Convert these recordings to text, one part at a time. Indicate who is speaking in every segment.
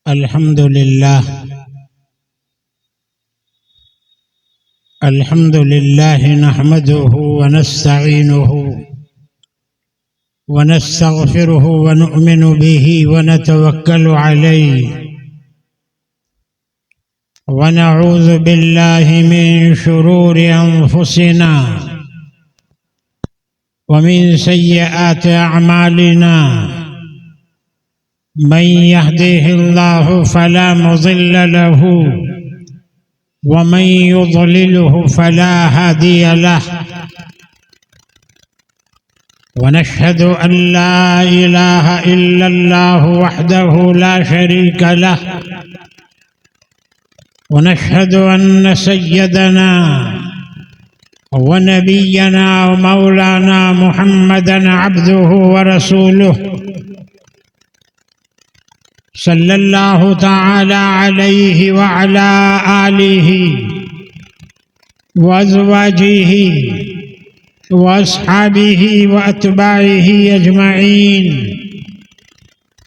Speaker 1: الحمد لله نحمده ونستعينه ونستغفره ونؤمن به ونتوكل عليه ونعوذ بالله من شرور أنفسنا ومن سيئات أعمالنا من يهده الله فلا مضل له ومن يضلله فلا هادي له ونشهد أن لا إله إلا الله وحده لا شريك له ونشهد أن سيدنا ونبينا ومولانا محمدا عبده ورسوله صلى الله تعالى عليه وعلى آله وأزواجه وأصحابه وأتباعه أجمعين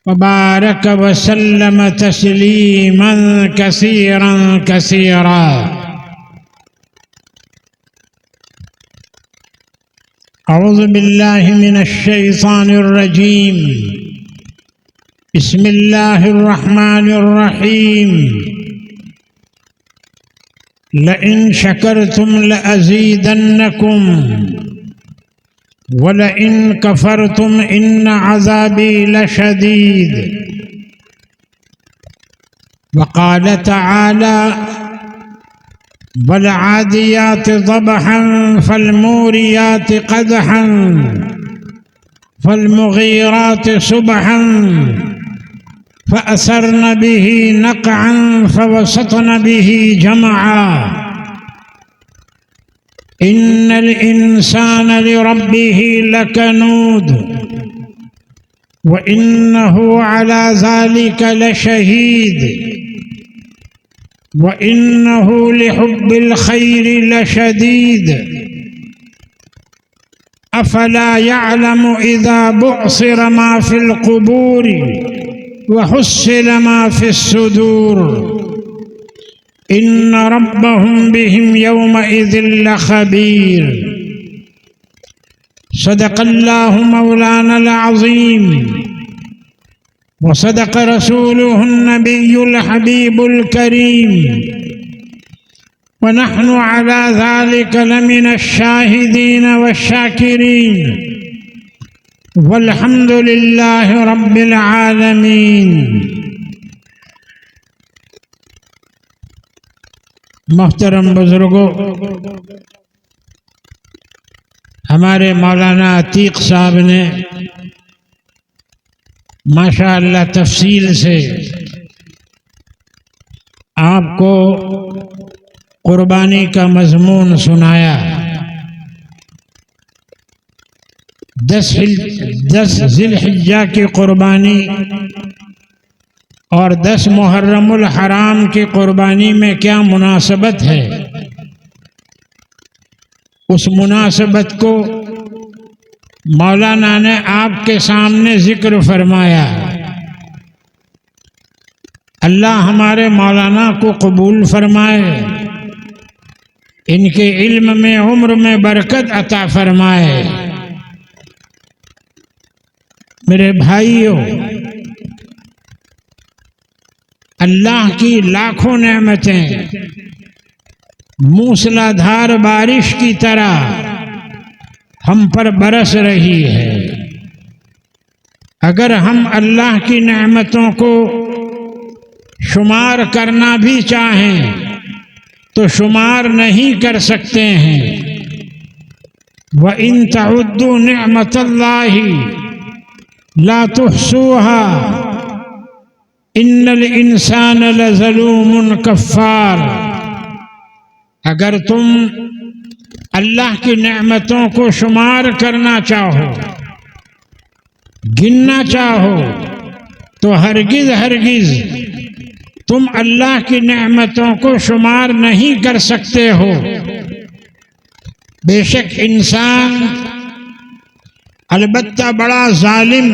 Speaker 1: وبارك وسلم تسليما كثيرا كثيرا. أعوذ بالله من الشيطان الرجيم. بسم الله الرحمن الرحيم. لئن شكرتم لأزيدنكم ولئن كفرتم إن عذابي لشديد. وقال تعالى: والعاديات ضبحا فالموريات قدحا فالمغيرات صبحا فأثرن به نقعا فوسطن به جمعا. إن الإنسان لربه لكنود وإنه على ذلك لشهيد وإنه لحب الخير لشديد. أفلا يعلم إذا بعصر ما في القبور وحصل ما في الصدور إن ربهم بهم يومئذ لخبير. صدق الله مولانا العظيم وصدق رسوله النبي الحبيب الكريم ونحن على ذلك لمن الشاهدين والشاكرين والحمد لله رب العالمين. محترم بزرگوں، ہمارے مولانا عتیق صاحب نے ماشاء اللہ تفصیل سے آپ کو قربانی کا مضمون سنایا. 10 ذی الحجہ کی قربانی اور 10 محرم الحرام کی قربانی میں کیا مناسبت ہے، اس مناسبت کو مولانا نے آپ کے سامنے ذکر فرمایا. اللہ ہمارے مولانا کو قبول فرمائے، ان کے علم میں عمر میں برکت عطا فرمائے. میرے بھائیوں، اللہ کی لاکھوں نعمتیں موسلا دھار بارش کی طرح ہم پر برس رہی ہے. اگر ہم اللہ کی نعمتوں کو شمار کرنا بھی چاہیں تو شمار نہیں کر سکتے ہیں. وَإِن تَعُدُّوا نِعْمَةَ اللَّهِ لَا تُحْصُوهَا إِنَّ الْإِنسَانَ لَظَلُومٌ كَفَّارٌ. اگر تم اللہ کی نعمتوں کو شمار کرنا چاہو، گننا چاہو، تو ہرگز تم اللہ کی نعمتوں کو شمار نہیں کر سکتے ہو. بے شک انسان البتہ بڑا ظالم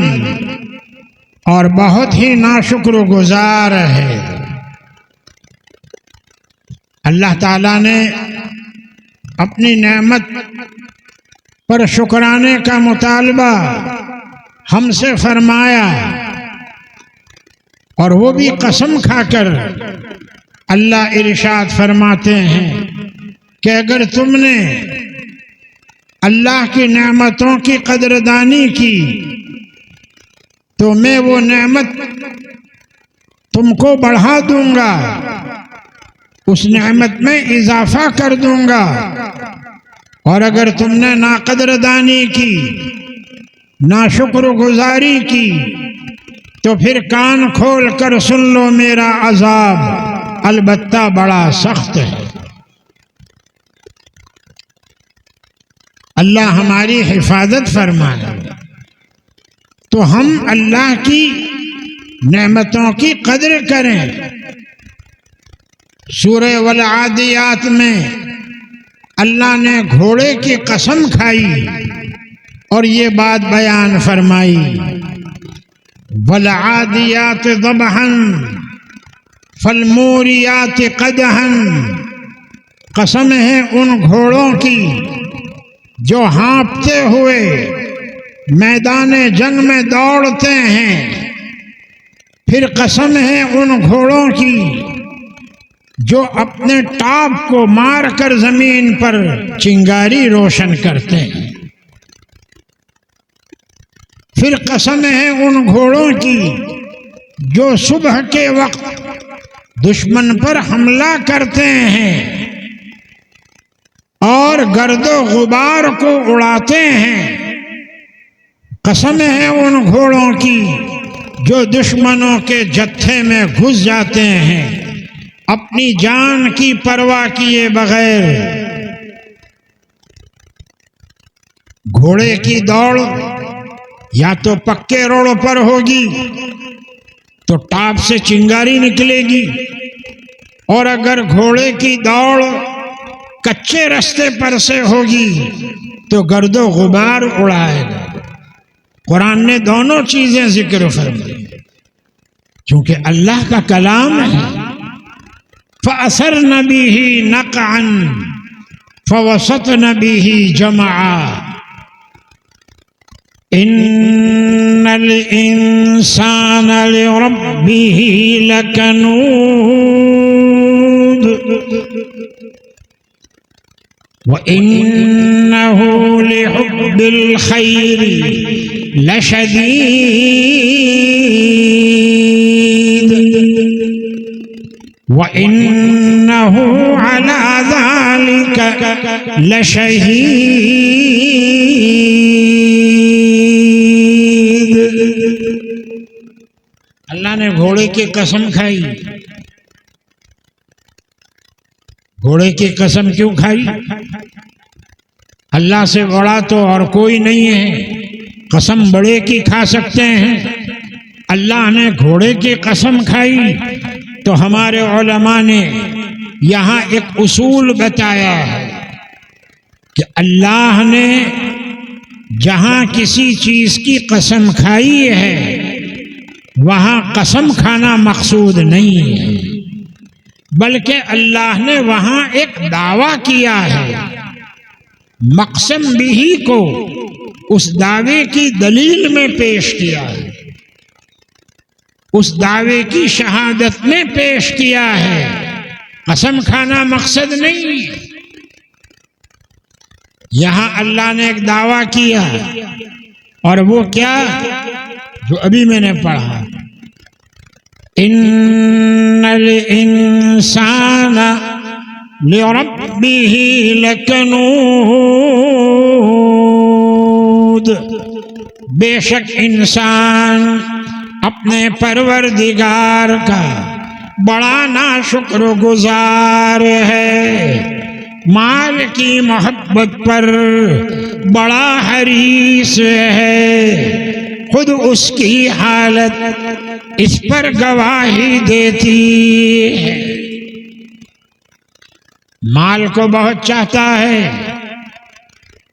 Speaker 1: اور بہت ہی ناشکر گزار ہے۔ اللہ تعالیٰ نے اپنی نعمت پر شکرانے کا مطالبہ ہم سے فرمایا، اور وہ بھی قسم کھا کر۔ اللہ ارشاد فرماتے ہیں کہ اگر تم نے اللہ کی نعمتوں کی قدردانی کی تو میں وہ نعمت تم کو بڑھا دوں گا، اس نعمت میں اضافہ کر دوں گا، اور اگر تم نے ناقدردانی کی، ناشکر گزاری کی، تو پھر کان کھول کر سن لو میرا عذاب البتہ بڑا سخت ہے۔ اللہ ہماری حفاظت فرمائے، تو ہم اللہ کی نعمتوں کی قدر کریں۔ سورہ والعادیات میں اللہ نے گھوڑے کی قسم کھائی اور یہ بات بیان فرمائی، والعادیات ضبحا فالموریات قدحا، قسم ہے ان گھوڑوں کی جو ہانپتے ہوئے میدان جنگ میں دوڑتے ہیں، پھر قسم ہے ان گھوڑوں کی جو اپنے ٹاپ کو مار کر زمین پر چنگاری روشن کرتے ہیں، پھر قسم ہے ان گھوڑوں کی جو صبح کے وقت دشمن پر حملہ کرتے ہیں اور گرد و غبار کو اڑاتے ہیں، قسم ہے ان گھوڑوں کی جو دشمنوں کے جتھے میں گھس جاتے ہیں اپنی جان کی پرواہ کیے بغیر۔ گھوڑے کی دوڑ یا تو پکے روڑ پر ہوگی تو ٹاپ سے چنگاری نکلے گی، اور اگر گھوڑے کی دوڑ کچے رستے پر سے ہوگی تو گرد و غبار اڑائے گا۔ قرآن نے دونوں چیزیں ذکر فرمائی، چونکہ اللہ کا کلام ہے۔ فَأَثَرْنَ بِهِ نَقْعًا فَوَسَطْنَ بِهِ جَمْعًا إِنَّ الْإِنسَانَ لِرَبِّهِ لَكَنُودٌ وَإِنَّهُ لِحُبِّ الْخَيْرِ لَشَدِيدٌ وَإِنَّهُ عَلَى ذَلِكَ لَشَهِيدٌ۔ اللہ نے گھوڑے کی قسم کھائی۔ گھوڑے کی قسم کیوں کھائی؟ اللہ سے بڑا تو اور کوئی نہیں ہے، قسم بڑے کی کھا سکتے ہیں، اللہ نے گھوڑے کی قسم کھائی۔ تو ہمارے علماء نے یہاں ایک اصول بتایا ہے کہ اللہ نے جہاں کسی چیز کی قسم کھائی ہے وہاں قسم کھانا مقصود نہیں ہے، بلکہ اللہ نے وہاں ایک دعویٰ کیا ہے، مقسم بھی کو اس دعوے کی دلیل میں پیش کیا ہے، اس دعوے کی شہادت میں پیش کیا ہے، قسم کھانا مقصد نہیں ہے۔ یہاں اللہ نے ایک دعویٰ کیا، اور وہ کیا جو ابھی میں نے پڑھا، ان الانسان لربه لکنود، بے شک انسان اپنے پروردگار کا بڑا ناشکر گزار ہے، مال کی محبت پر بڑا حریص ہے، خود اس کی حالت اس پر گواہی دیتی ہے۔ مال کو بہت چاہتا ہے،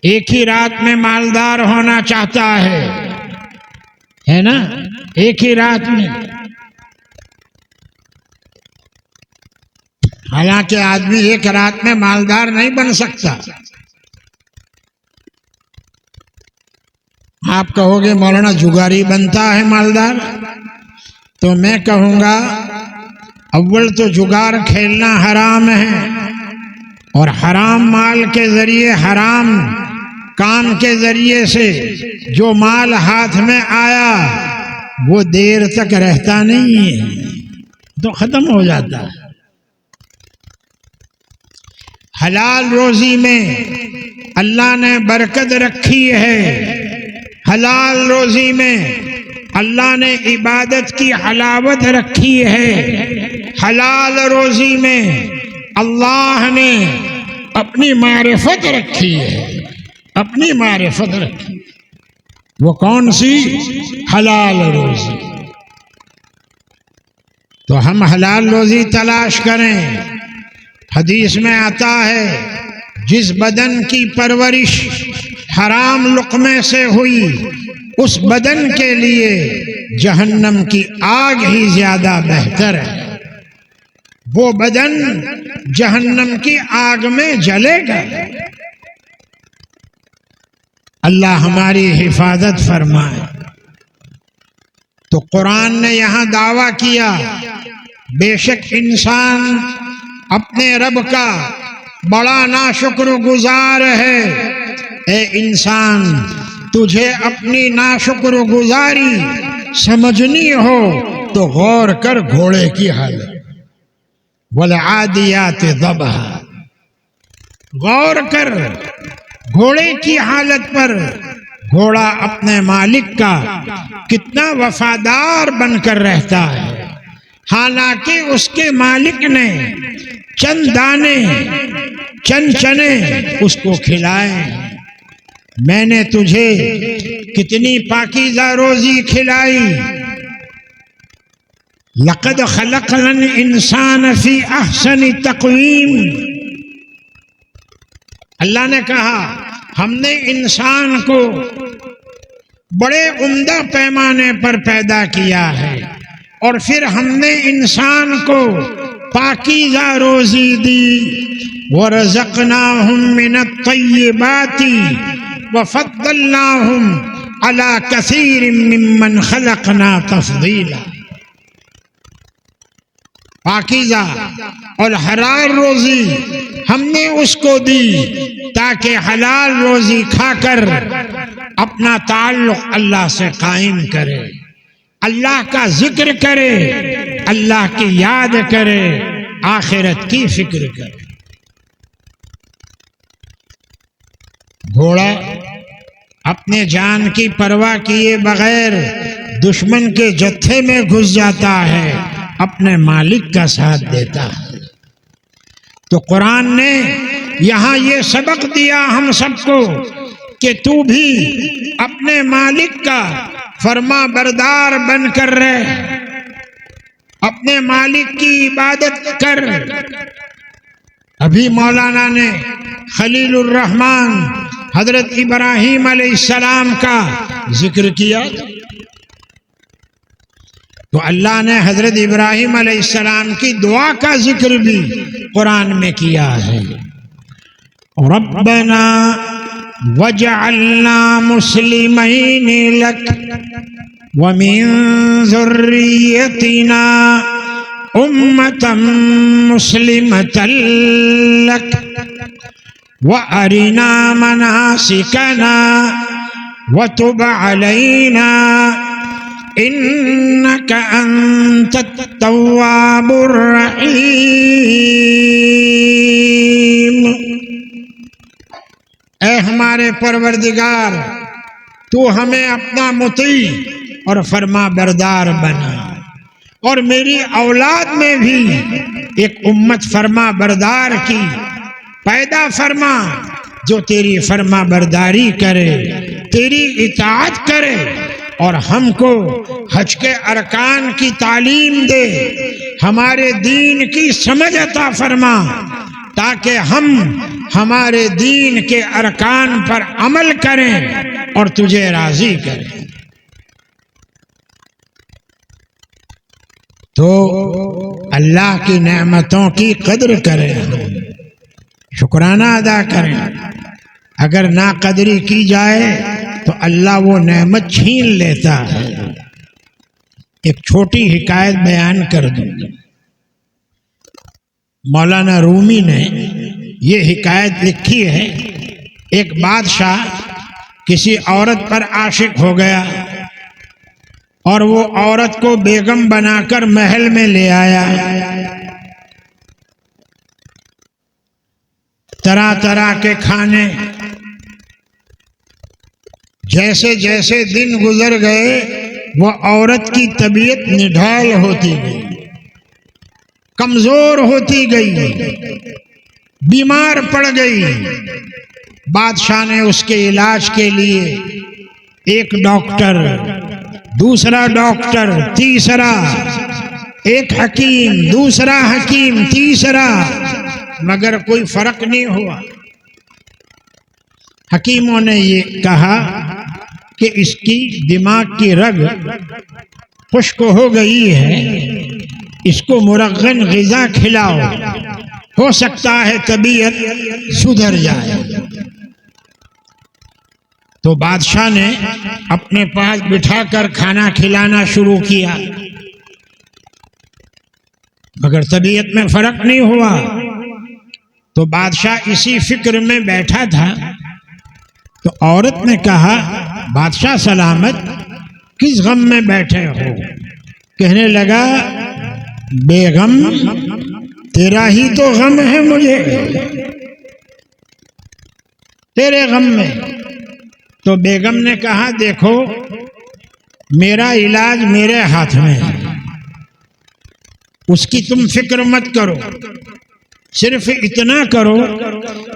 Speaker 1: ایک ہی رات میں مالدار ہونا چاہتا ہے، ہے نا، ایک ہی رات میں. حالانکہ آدمی ایک رات میں مالدار نہیں بن سکتا. آپ کہو گے مولانا جگاری بنتا ہے مالدار، تو میں کہوں گا اول تو جگار کھیلنا حرام ہے، اور حرام مال کے ذریعے، حرام کام کے ذریعے سے جو مال ہاتھ میں آیا وہ دیر تک رہتا نہیں ہے، تو ختم ہو جاتا ہے. حلال روزی میں اللہ نے برکت رکھی ہے، حلال روزی میں اللہ نے عبادت کی حلاوت رکھی ہے، حلال روزی میں اللہ نے اپنی معرفت رکھی ہے، اپنی معرفت رکھی. وہ کون سی؟ حلال روزی. تو ہم حلال روزی تلاش کریں. حدیث میں آتا ہے جس بدن کی پرورش حرام لقمے سے ہوئی اس بدن کے لیے جہنم کی آگ ہی زیادہ بہتر ہے. وہ بدن جہنم کی آگ میں جلے گا. اللہ ہماری حفاظت فرمائے. تو قرآن نے یہاں دعویٰ کیا بے شک انسان اپنے رب کا بڑا ناشکر گزار ہے. اے انسان، تجھے اپنی ناشکر گزاری سمجھنی ہو تو غور کر گھوڑے کی حالت. والعادیات ضبحا، غور کر گھوڑے کی حالت پر. گھوڑا اپنے مالک کا کتنا وفادار بن کر رہتا ہے، حالانکہ اس کے مالک نے چند دانے، چند چنے اس کو کھلائے. میں نے تجھے کتنی پاکیزہ روزی کھلائی. لقد خلقنا الانسان فی احسن تقویم. اللہ نے کہا ہم نے انسان کو بڑے عمدہ پیمانے پر پیدا کیا ہے، اور پھر ہم نے انسان کو پاکیزہ روزی دی. وَرَزَقْنَاهُم مِّنَ الطَّيِّبَاتِ وَفَضَّلْنَاهُمْ عَلَى كَثِيرٍ مِّمَّنْ خَلَقْنَا تَفْضِيلًا. پاکیزہ اور حلال روزی ہم نے اس کو دی تاکہ حلال روزی کھا کر اپنا تعلق اللہ سے قائم کرے، اللہ کا ذکر کرے، اللہ کی یاد کرے، آخرت کی فکر کرے. گھوڑا اپنے جان کی پرواہ کیے بغیر دشمن کے جتھے میں گھس جاتا ہے، اپنے مالک کا ساتھ دیتا ہے. تو قرآن نے یہاں یہ سبق دیا ہم سب کو کہ تو بھی اپنے مالک کا فرما بردار بن کر رہ، اپنے مالک کی عبادت کر. ابھی مولانا نے خلیل الرحمن حضرت ابراہیم علیہ السلام کا ذکر کیا، تو اللہ نے حضرت ابراہیم علیہ السلام کی دعا کا ذکر بھی قرآن میں کیا ہے. ربنا وجعلنا مسلمین لک ومن ذریتنا امة مسلمة لک وارنا مناسکنا وتب علینا انک انت التواب الرحیم. اے ہمارے پروردگار، تو ہمیں اپنا مطیع اور فرما بردار بنا، اور میری اولاد میں بھی ایک امت فرما بردار کی پیدا فرما جو تیری فرما برداری کرے، تیری اطاعت کرے، اور ہم کو حج کے ارکان کی تعلیم دے، ہمارے دین کی سمجھ عطا فرما تاکہ ہم ہمارے دین کے ارکان پر عمل کریں اور تجھے راضی کریں. تو اللہ کی نعمتوں کی قدر کریں، شکرانہ ادا کریں۔ اگر ناقدری کی جائے تو اللہ وہ نعمت چھین لیتا ہے۔ ایک چھوٹی حکایت بیان کر دوں، مولانا رومی نے یہ حکایت لکھی ہے۔ ایک بادشاہ کسی عورت پر عاشق ہو گیا اور وہ عورت کو بیگم بنا کر محل میں لے آیا۔ طرح طرح کے کھانے، جیسے جیسے دن گزر گئے وہ عورت کی طبیعت نڈھال ہوتی گئی، کمزور ہوتی گئی، بیمار پڑ گئی۔ بادشاہ نے اس کے علاج کے لیے ایک ڈاکٹر، دوسرا ڈاکٹر، تیسرا ایک حکیم، دوسرا حکیم، تیسرا، مگر کوئی فرق نہیں ہوا۔ حکیموں نے یہ کہا کہ اس کی دماغ کی رگ خشک ہو گئی ہے، اس کو مرغن غذا کھلاؤ، ہو سکتا ہے طبیعت سدھر جائے۔ تو بادشاہ نے اپنے پاس بٹھا کر کھانا کھلانا شروع کیا، مگر طبیعت میں فرق نہیں ہوا۔ تو بادشاہ اسی فکر میں بیٹھا تھا تو عورت نے کہا، بادشاہ سلامت، کس غم میں بیٹھے ہو؟ کہنے لگا، بیگم تیرا ہی تو غم ہے، مجھے تیرے غم میں۔ تو بیگم نے کہا، دیکھو میرا علاج میرے ہاتھ میں ہے، اس کی تم فکر مت کرو، صرف اتنا کرو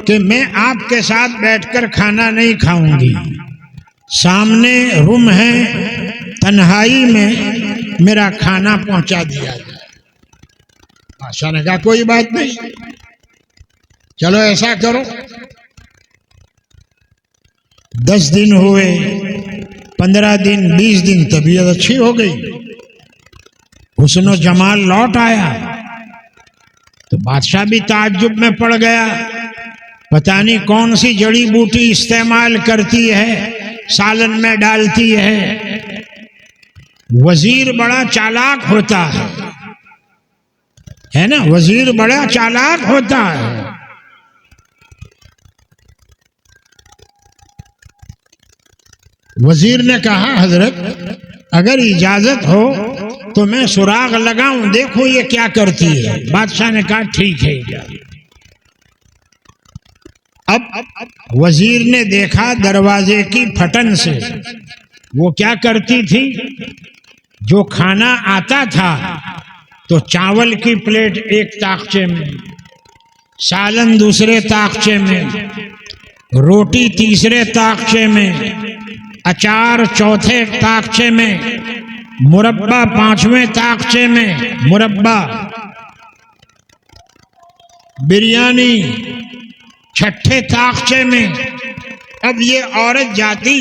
Speaker 1: کہ میں آپ کے ساتھ بیٹھ کر کھانا نہیں کھاؤں گی، سامنے روم ہے، تنہائی میں میرا کھانا پہنچا دیا جائے۔ بادشاہ نے کہا، کوئی بات نہیں، چلو ایسا کرو۔ 10 دن ہوئے، 15 دن، 20 دن، طبیعت اچھی ہو گئی، حسن و جمال لوٹ آیا۔ تو بادشاہ بھی تعجب میں پڑ گیا، پتہ نہیں کون سی جڑی بوٹی استعمال کرتی ہے، سالن میں ڈالتی ہے۔ وزیر بڑا چالاک ہوتا ہے نا، وزیر بڑا چالاک ہوتا ہے۔ وزیر نے کہا، حضرت اگر اجازت ہو تو میں سراغ لگاؤں، دیکھو یہ کیا کرتی ہے۔ بادشاہ نے کہا، ٹھیک ہے اجازت۔ اب وزیر نے دیکھا دروازے کی پھٹن سے وہ کیا کرتی تھی، جو کھانا آتا تھا تو چاول کی پلیٹ ایک طاقچے میں، سالن دوسرے طاقچے میں، روٹی تیسرے طاقچے میں، اچار چوتھے طاقچے میں، مربع 5ویں طاقچے میں، مربع، بریانی 6ٹھے طاقچے میں۔ اب یہ عورت جاتی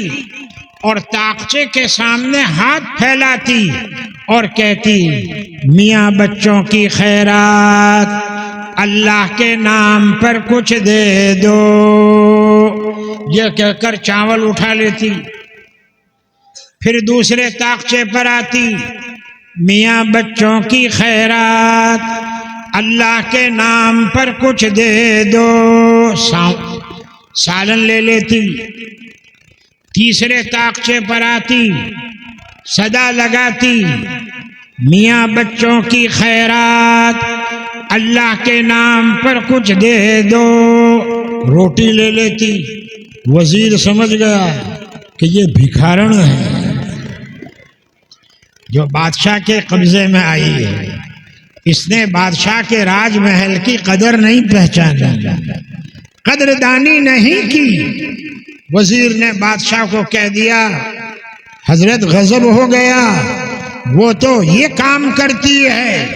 Speaker 1: اور طاقچے کے سامنے ہاتھ پھیلاتی اور کہتی، میاں بچوں کی خیرات، اللہ کے نام پر کچھ دے دو، یہ کہہ کر چاول اٹھا لیتی۔ پھر دوسرے طاقچے پر آتی، میاں بچوں کی خیرات، اللہ کے نام پر کچھ دے دو، سالن لے لیتی۔ تیسرے طاقچے پر آتی، صدا لگاتی، میاں بچوں کی خیرات، اللہ کے نام پر کچھ دے دو، روٹی لے لیتی۔ وزیر سمجھ گیا کہ یہ بھکارن ہے جو بادشاہ کے قبضے میں آئی ہے، اس نے بادشاہ کے راج محل کی قدر نہیں پہچانا، قدردانی نہیں کی۔ وزیر نے بادشاہ کو کہہ دیا، حضرت غضب ہو گیا، وہ تو یہ کام کرتی ہے،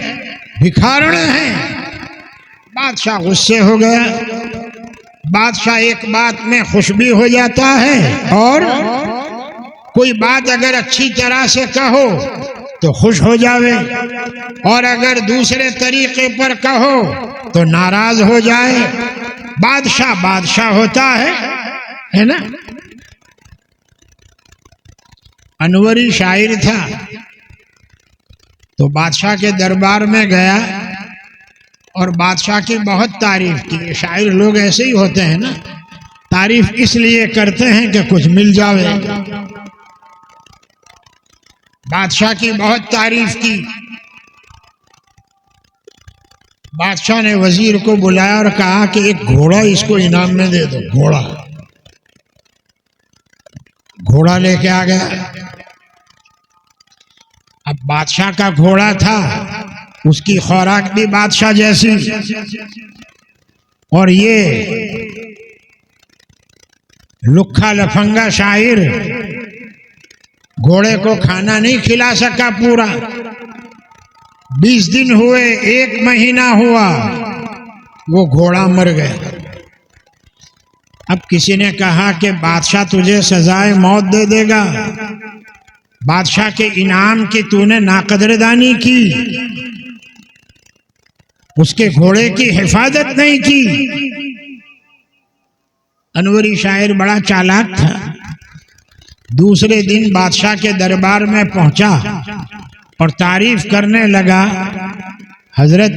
Speaker 1: بھکارن ہے۔ بادشاہ غصے ہو گیا۔ بادشاہ ایک بات میں خوش بھی ہو جاتا ہے، اور کوئی بات اگر اچھی طرح سے کہو تو خوش ہو جاوے، اور اگر دوسرے طریقے پر کہو تو ناراض ہو جائے۔ بادشاہ بادشاہ ہوتا ہے نا۔ انوری شاعر تھا، تو بادشاہ کے دربار میں گیا اور بادشاہ کی بہت تعریف کی۔ شاعر لوگ ایسے ہی ہوتے ہیں نا، تعریف اس لیے کرتے ہیں کہ کچھ مل جاوے۔ بادشاہ کی بہت تعریف کی۔ بادشاہ نے وزیر کو بلایا اور کہا کہ ایک گھوڑا اس کو انعام میں دے دو۔ گھوڑا لے کے آ گیا۔ اب بادشاہ کا گھوڑا تھا، اس کی خوراک بھی بادشاہ جیسی، اور یہ لکھا لفنگا شاعر گھوڑے کو کھانا نہیں کھلا سکا پورا۔ 20 دن ہوئے، 1 مہینہ ہوا، وہ گھوڑا مر گیا۔ اب کسی نے کہا کہ بادشاہ تجھے سزائے موت دے دے گا، بادشاہ کے انعام کی تو نے ناقدردانی کی، اس کے گھوڑے کی حفاظت نہیں کی۔ انوری شاعر بڑا چالاک تھا۔ دوسرے دن بادشاہ کے دربار میں پہنچا اور تعریف کرنے لگا، حضرت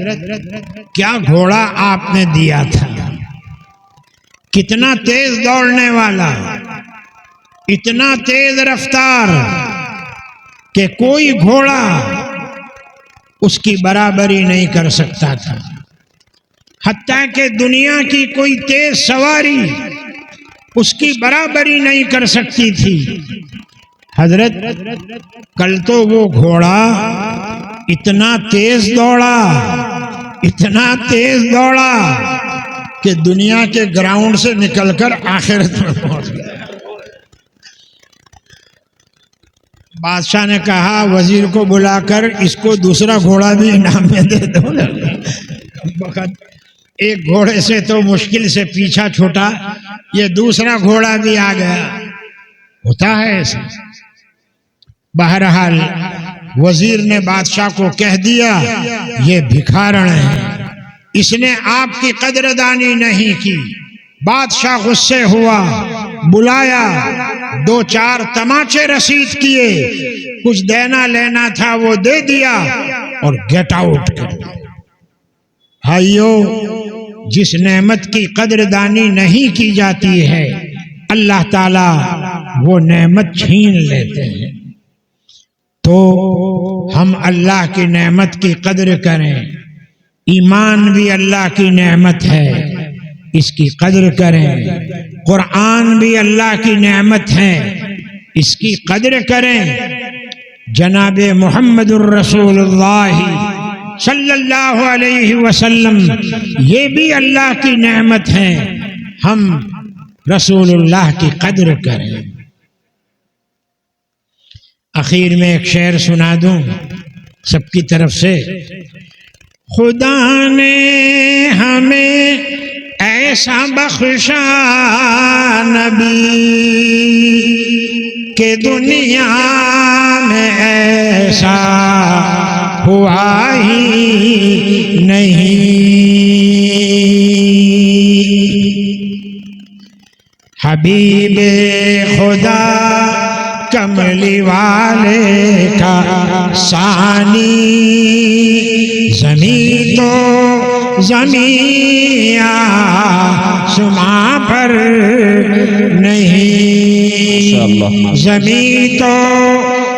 Speaker 1: کیا گھوڑا آپ نے دیا تھا، کتنا تیز دوڑنے والا، اتنا تیز رفتار کہ کوئی گھوڑا اس کی برابری نہیں کر سکتا تھا، حتیٰ کہ دنیا کی کوئی تیز سواری اس کی برابری نہیں کر سکتی تھی۔ حضرت کل تو وہ گھوڑا اتنا تیز دوڑا، اتنا تیز دوڑا کہ دنیا کے گراؤنڈ سے نکل کر آخرت میں پہنچ گیا۔ بادشاہ نے کہا وزیر کو بلا کر اس کو دوسرا گھوڑا بھی انعام میں دے دو۔ وقت ایک گھوڑے سے تو مشکل سے پیچھا چھوٹا، یہ دوسرا گھوڑا بھی آ گیا۔ ہوتا ہے ایسا۔ بہرحال وزیر نے بادشاہ کو کہہ دیا یہ بھکارن ہے، اس نے آپ کی قدردانی نہیں کی۔ بادشاہ غصے ہوا، بلایا، 2-4 تماچے رسید کیے، کچھ دینا لینا تھا وہ دے دیا اور گیٹ آؤٹ کر دیا۔ بھائیو، جس نعمت کی قدردانی نہیں کی جاتی ہے اللہ تعالی وہ نعمت چھین لیتے ہیں۔ تو ہم اللہ کی نعمت کی قدر کریں۔ ایمان بھی اللہ کی نعمت ہے، اس کی قدر کریں۔ قرآن بھی اللہ کی نعمت ہے، اس کی قدر کریں۔ جناب محمد الرسول اللہ صلی اللہ علیہ وسلم یہ بھی اللہ کی نعمت ہے، ہم رسول اللہ کی قدر کریں۔ اخیر میں ایک شعر سنا دوں سب کی طرف سے۔ خدا نے ہمیں ایسا بخشا نبی کہ دنیا میں ایسا ہوا ہی نہیں۔ حبیب خدا کملی والے کا ثانی، زمین تو زمین آسماں پر نہیں، زمین تو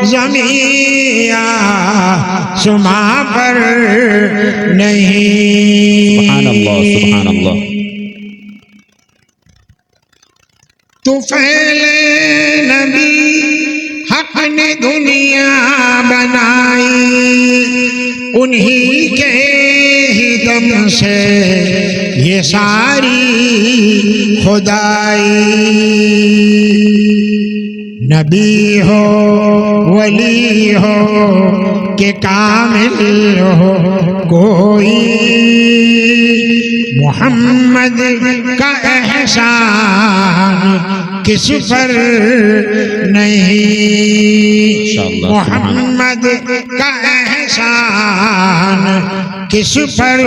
Speaker 1: زمین آسماں پر نہیں۔
Speaker 2: سبحان اللہ، سبحان اللہ۔
Speaker 1: طفیل نبی حق نے دنیا بنائی، انہی کے ہی دم سے یہ ساری خدائی۔ نبی ہو ولی ہو کہ کامل ہو کوئی، محمد کا احسان کس پر نہیں، محمد کا احسان کس پر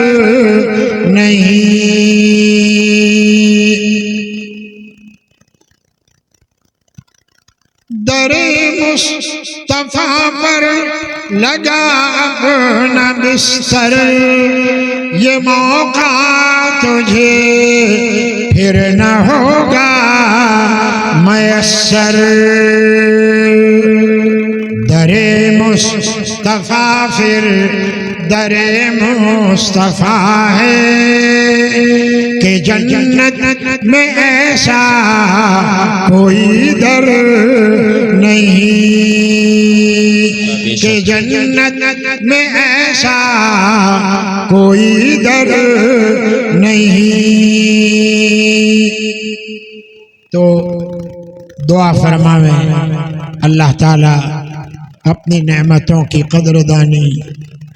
Speaker 1: نہیں۔ در مصطفیٰ پر لگا اپنا بستر، یہ موقع تجھے پھر نہ ہوگا میسر۔ در مصطفیٰ پھر در مصطفیٰ ہے کہ جنت میں ایسا کوئی در نہیں، کہ جنت میں ایسا کوئی در نہیں۔ تو دعا فرماویں اللہ تعالی اپنی نعمتوں کی قدر دانی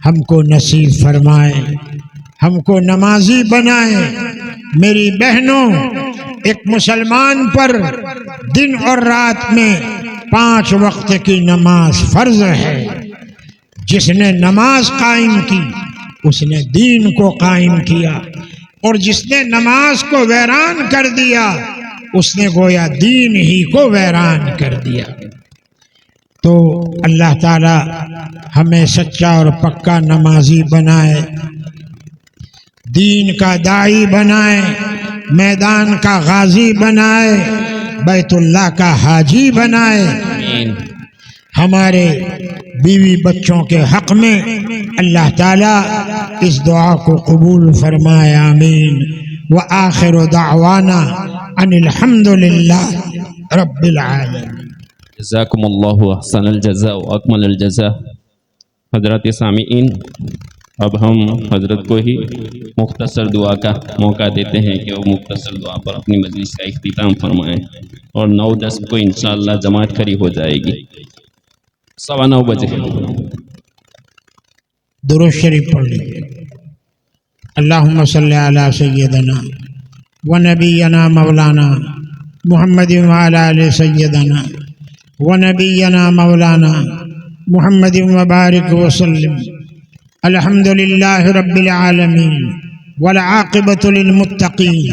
Speaker 1: ہم کو نصیب فرمائے، ہم کو نمازی بنائے۔ میری بہنوں، ایک مسلمان پر دن اور رات میں 5 وقت کی نماز فرض ہے۔ جس نے نماز قائم کی اس نے دین کو قائم کیا، اور جس نے نماز کو ویران کر دیا اس نے گویا دین ہی کو ویران کر دیا۔ تو اللہ تعالی ہمیں سچا اور پکا نمازی بنائے، دین کا داعی بنائے، میدان کا غازی بنائے، بیت اللہ کا حاجی بنائے۔ ہمارے بیوی بچوں کے حق میں اللہ تعالیٰ اس دعا کو قبول فرمائے، آمین۔ وآخر دعوانا ان الحمد للہ رب العالمین۔
Speaker 2: جزاکم اللہ احسن الجزاء و اکمل الجزاء۔ حضرات سامعین، اب ہم حضرت کو ہی مختصر دعا کا موقع دیتے ہیں کہ وہ مختصر دعا پر اپنی مجلس کا اختتام فرمائیں، اور 9:10 کو انشاءاللہ جماعت کھڑی ہو جائے گی 9:15 بجے۔
Speaker 1: درود شریف پڑھ لیجیے۔ اللہم صلی علی سیدنا و نبینا مولانا محمد وعلی آل سیدنا و نبینا مولانا محمد وبارک وسلم۔ الحمدللہ رب العالمین والعاقبۃ للمتقین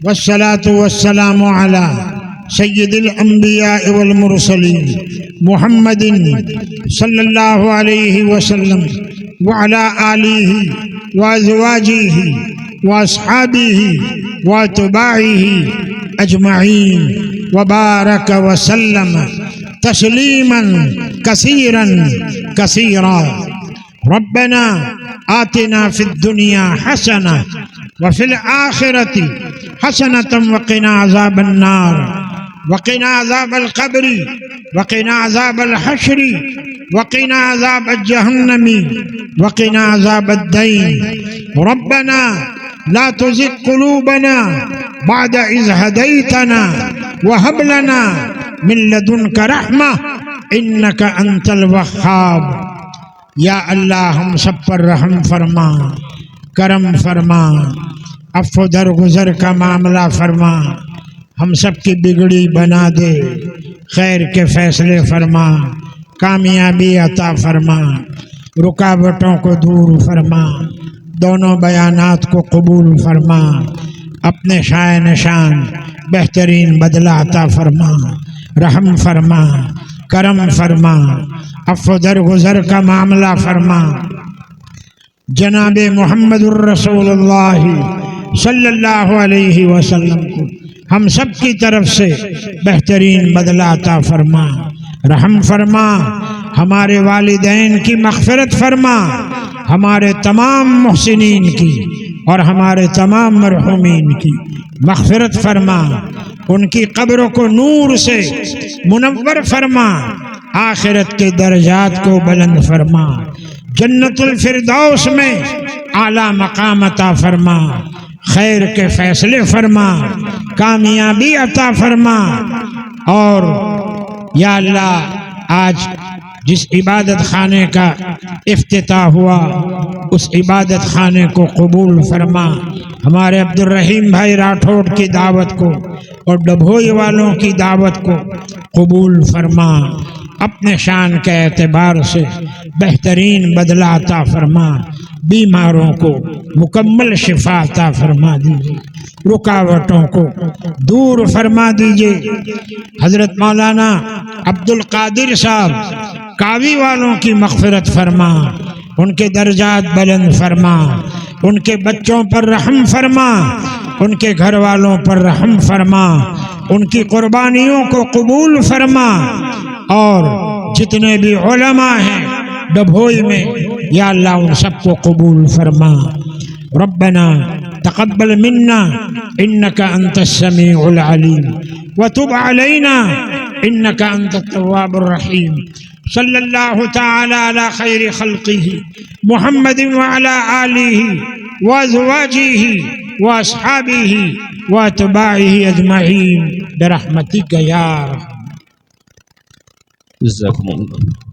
Speaker 1: والصلاة والسلام علی سید الانبیاء والمرسلین محمد صلی اللہ علیہ وسلم وعلی آلہ وازواجہ واصحابہ واتباعہ اجمعین وبارک وسلم تسلیما کثیرا کثیرا۔ ربنا آتنا فی الدنیا حسنہ وفی الآخرۃ حسنۃ وقنا عذاب النار وقنا عذاب القبر وقنا عذاب الحشر وقنا عذاب الجہنم وقنا عذاب الدین۔ ربنا لا تزغ قلوبنا بعد إذ هديتنا وهب لنا من لدنك رحمة إنك أنت الوهاب۔ یا اللہ ہم سب پر رحم فرما، کرم فرما، عفو درگزر کا معاملہ فرما، ہم سب کی بگڑی بنا دے، خیر کے فیصلے فرما، کامیابی عطا فرما، رکاوٹوں کو دور فرما، دونوں بیانات کو قبول فرما، اپنے شائع نشان بہترین بدلہ عطا فرما، رحم فرما، کرم فرما، عفو درگزر کا معاملہ فرما۔ جناب محمد الرسول اللہ صلی اللہ علیہ وسلم کو ہم سب کی طرف سے بہترین بدلہ عطا فرما، رحم فرما، ہمارے والدین کی مغفرت فرما، ہمارے تمام محسنین کی اور ہمارے تمام مرحومین کی مغفرت فرما، ان کی قبروں کو نور سے منور فرما، آخرت کے درجات کو بلند فرما، جنت الفردوس میں اعلیٰ مقام عطا فرما، خیر کے فیصلے فرما، کامیابی عطا فرما۔ اور یا اللہ، آج جس عبادت خانے کا افتتاح ہوا اس عبادت خانے کو قبول فرما، ہمارے عبد الرحیم بھائی راٹھوڑ کی دعوت کو اور ڈبھوئی والوں کی دعوت کو قبول فرما، اپنے شان کے اعتبار سے بہترین بدلہ عطا فرما، بیماروں کو مکمل شفا عطا فرما دیجیے، رکاوٹوں کو دور فرما دیجیے۔ حضرت مولانا عبد القادر صاحب کاوی والوں کی مغفرت فرما، ان کے درجات بلند فرما، ان کے بچوں پر رحم فرما، ان کے گھر والوں پر رحم فرما، ان کی قربانیوں کو قبول فرما، اور جتنے بھی علماء ہیں ڈبھوئی میں یا اللہ ان سب کو قبول فرما۔ ربنا تقبل منا انك انت السميع العليم وتب علينا انك انت التواب الرحيم، صلی اللہ تعالی علی خیر خلقہ محمد وعلی آلہ وازواجہ واصحابہ واتباعہ اجمعین برحمتک یا ارحم۔
Speaker 2: جزاکم اللہ۔